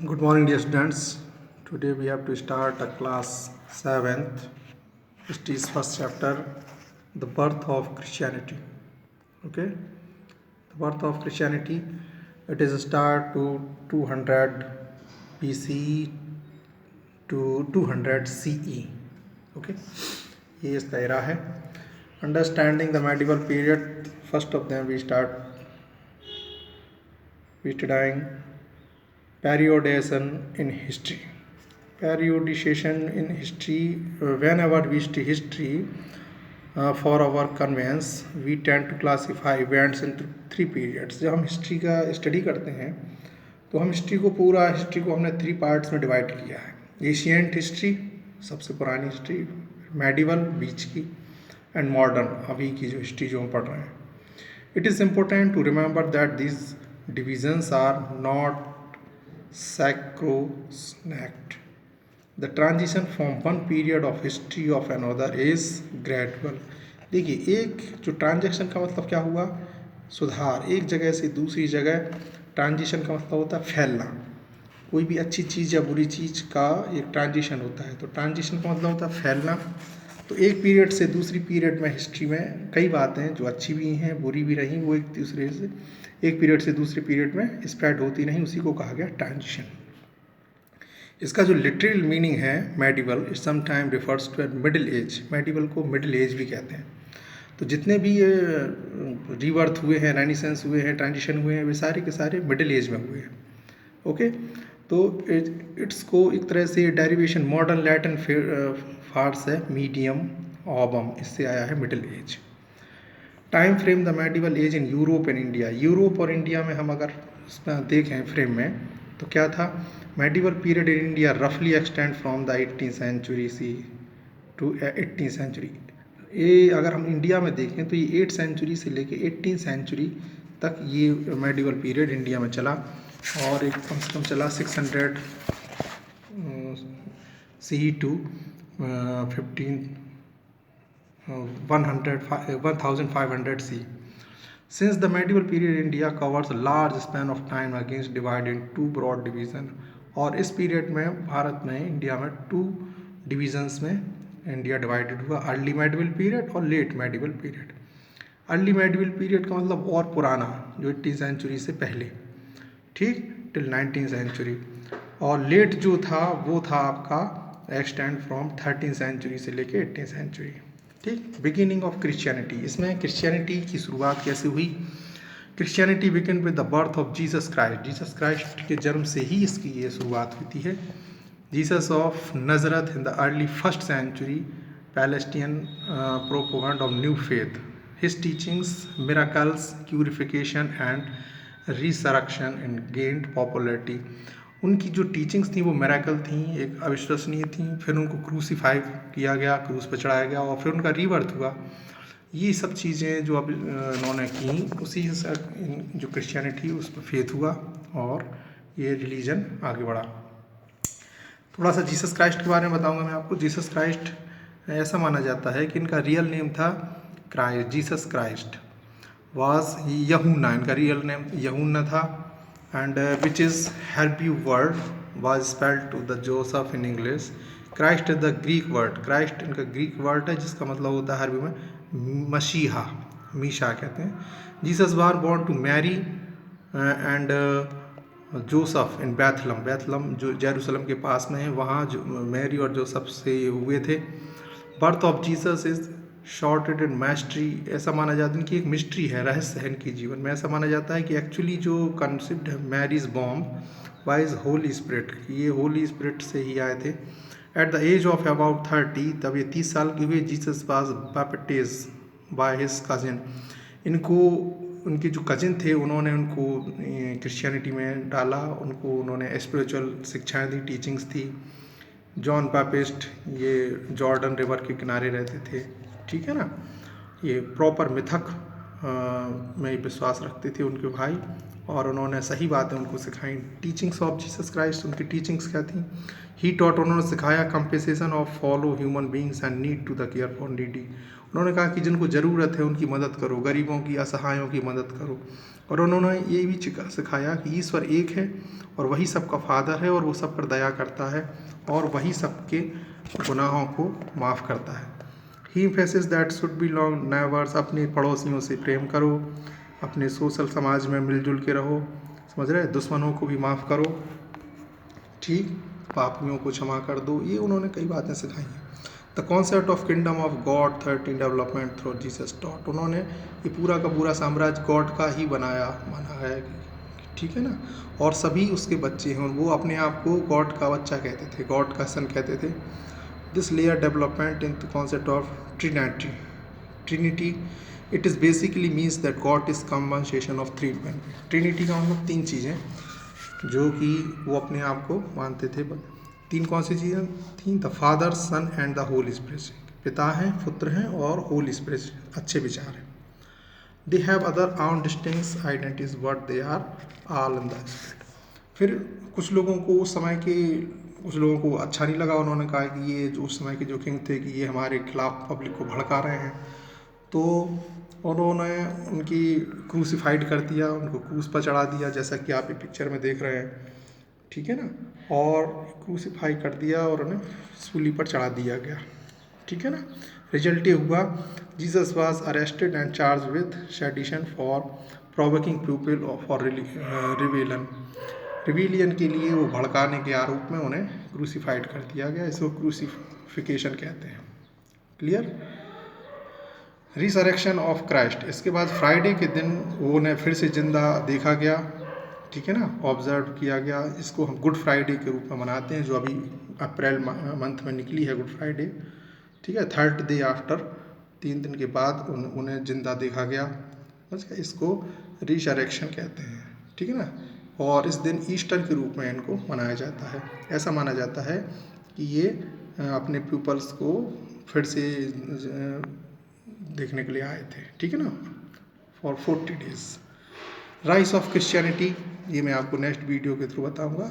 Good morning, dear students. Today we have to start a class 7th. It is first chapter, the birth of Christianity. Okay, the birth of Christianity. It is a start to 200 BC to 200 CE. Okay, ये इसका era है. Understanding the medieval period. First of them we start studying periodization in history. Periodization in history, whenever we study history, for our convenience we tend to classify events into three periods. जब हम history का study करते हैं तो हम history को हमने three parts में डिवाइड किया है. एशियंट हिस्ट्री, सबसे पुरानी हिस्ट्री, मेडिवल, बीच की, एंड मॉडर्न, अभी की जो हिस्ट्री जो हम पढ़ रहे हैं. It is important to remember that these divisions are not sacrosanct. The transition from one period of history of another is gradual. देखिए, एक जो ट्रांजेक्शन का मतलब क्या हुआ, सुधार, एक जगह से दूसरी जगह. ट्रांजिशन का मतलब होता है फैलना. कोई भी अच्छी चीज़ या बुरी चीज़ का एक ट्रांजिशन होता है, तो ट्रांजिशन का मतलब होता है फैलना. तो एक पीरियड से दूसरी पीरियड में हिस्ट्री में कई बातें जो अच्छी भी हैं बुरी भी रहीं, वो एक दूसरे से एक पीरियड से दूसरे पीरियड में स्प्रेड होती नहीं, उसी को कहा गया ट्रांजिशन. इसका जो लिटरल मीनिंग है medieval, it sometime refers to middle age. Medieval को मिडिल एज भी कहते हैं. तो जितने भी ये रीबर्थ हुए हैं, रेनेसेंस हुए हैं, ट्रांजिशन हुए हैं, वे सारे के सारे मिडिल एज में हुए हैं. ओके, तो इट्स को एक तरह से डेरिवेशन मॉडर्न लैटिन फार्स है मीडियम ऑबम, इससे आया है middle age. Time frame the medieval age in Europe and India. Europe और इंडिया में हम अगर इसमें देखें फ्रेम में, तो क्या था, मेडिवल पीरियड इन इंडिया रफली extend from the 18th century C to 18th century. ये अगर हम इंडिया में देखें तो ये 8th सेंचुरी से लेके 18th सेंचुरी तक ये मेडिवल पीरियड इंडिया में चला, और एक कम से कम चला 600 सी to 1500 C. Since the medieval period, India covers a large span of time against divided in two broad division. और इस पीरियड में भारत में, इंडिया में, टू डिविजन्स में इंडिया डिवाइडेड हुआ, अर्ली मेडिवल पीरियड और late medieval period. Early medieval period का मतलब और पुराना, जो 18th सेंचुरी से पहले, ठीक, टिल 19th सेंचुरी. और लेट जो था वो था आपका एक्सटेंड फ्रॉम 13th सेंचुरी से लेके 18th सेंचुरी. ठीक. बिगिनिंग ऑफ क्रिश्चियनिटी, इसमें क्रिश्चियनिटी की शुरुआत कैसे हुई. Christianity begin with the birth of Jesus Christ. Jesus Christ के जन्म से ही इसकी ये शुरुआत होती है. Jesus of Nazareth in the early first century Palestine propagated of new faith. His teachings, miracles, purification and resurrection and gained popularity. उनकी जो टीचिंग्स थी वो मिरेकल थी, एक अविश्वसनीय थी. फिर उनको क्रूसीफाई किया गया, क्रूस पर चढ़ाया गया, और फिर उनका रीबर्थ हुआ. ये सब चीज़ें जो अब इन्होंने की, उसी से जो क्रिश्चियनिटी उस पर फेथ हुआ और ये रिलीजन आगे बढ़ा. थोड़ा सा जीसस क्राइस्ट के बारे में बताऊंगा मैं आपको. जीसस क्राइस्ट, ऐसा माना जाता है कि इनका रियल नेम था क्राइस्ट. जीसस क्राइस्ट वाज यहून्ना, इनका रियल नेम यहून्ना था. and which is Hebrew word was spelled to the Joseph in English. Christ is the Greek word. Christ इनका ग्रीक वर्ड है जिसका मतलब होता है अरबी में मसीहा, मीशा कहते हैं. Jesus was born to Mary and Joseph in Bethlehem. Bethlehem जो जेरूसलम के पास में है, वहाँ जो मैरी और जोसफ से हुए थे. Birth of Jesus is shorted in mystery. ऐसा माना जाता है कि एक मिस्ट्री है, रहस्य है इनके जीवन में. ऐसा माना जाता है कि एक्चुअली जो कंसेप्ट है Mary's womb was holy spirit, ये होली स्पिरिट से ही आए थे. At the age of about 30, तब ये 30 साल के हुए, Jesus was baptised by his cousin. इनको उनके जो कजिन थे उन्होंने उनको क्रिश्चियनिटी में डाला, उनको उन्होंने स्पिरिचुअल शिक्षाएँ दी, टीचिंग्स थी. जॉन बैप्टिस्ट ये जॉर्डन रिवर के किनारे रहते थे, ठीक है ना. ये प्रॉपर मिथक में विश्वास रखते थे उनके भाई, और उन्होंने सही बातें उनको सिखाई. टीचिंग्स ऑफ जीसस क्राइस्ट, उनकी टीचिंग्स क्या थी. ही टॉट, उन्होंने सिखाया compassion of fellow human beings and need to the care for needy. उन्होंने कहा कि जिनको ज़रूरत है उनकी मदद करो, गरीबों की, असहायों की मदद करो. और उन्होंने ये भी सिखाया कि ईश्वर एक है और वही सबका फादर है और वो सब पर दया करता है और वही सबके गुनाहों को माफ़ करता है। He emphasis that should be long neighbours, अपने पड़ोसियों से प्रेम करो, अपने सोशल समाज में मिलजुल के रहो, समझ रहे, दुश्मनों को भी माफ़ करो, ठीक, पापियों को क्षमा कर दो। ये उन्होंने कई बातें सिखाई हैं। The concept of kingdom of God 13 development through Jesus taught, उन्होंने ये पूरा का पूरा साम्राज्य गॉड का ही बना है, ठीक है ना, और सभी उसके बच्चे हैं, वो अपने आप को गॉड का बच्चा कहते थे, गॉड का सन कहते थे। This layer development in the concept of trinity it is basically means that God is combination of three benefit. Trinity का मतलब तीन चीज़ें जो कि वो अपने आप को मानते थे। तीन कौन सी चीज़ें थी? The father, son and the holy spirit, पिता हैं, पुत्र हैं और होली स्पिरिट, अच्छे विचार हैं। They have other own distinct identities but they are all in the spirit. फिर कुछ लोगों को उस समय के कुछ लोगों को अच्छा नहीं लगा, उन्होंने कहा कि ये जो उस समय के जो किंग थे कि ये हमारे खिलाफ पब्लिक को भड़का रहे हैं, तो उन्होंने उनकी क्रूसीफाइड कर दिया, उनको क्रूस पर चढ़ा दिया, जैसा कि आप ये पिक्चर में देख रहे हैं, ठीक है ना, और क्रूसीफाई कर दिया और उन्हें सूली पर चढ़ा दिया गया, ठीक है ना। रिजल्ट ये हुआ, Jesus was arrested and charge with sedition for provoking people for rebellion के लिए वो भड़काने के आरोप में उन्हें क्रूसीफाइड कर दिया गया, इसको क्रूसीफिकेशन कहते हैं। क्लियर। रिसरेक्शन ऑफ क्राइस्ट, इसके बाद फ्राइडे के दिन वो उन्हें फिर से जिंदा देखा गया, ठीक है ना, ऑब्जर्व किया गया। इसको हम गुड फ्राइडे के रूप में मनाते हैं, जो अभी अप्रैल मंथ में निकली है गुड फ्राइडे, ठीक है। थर्ड डे आफ्टर, 3 दिन के बाद उन्हें जिंदा देखा गया, इसको रिसरेक्शन कहते हैं, ठीक है ना। और इस दिन ईस्टर के रूप में इनको मनाया जाता है। ऐसा माना जाता है कि ये अपने पीपल्स को फिर से देखने के लिए आए थे, ठीक है ना, for 40 days। Rise of Christianity, ये मैं आपको नेक्स्ट वीडियो के थ्रू बताऊंगा।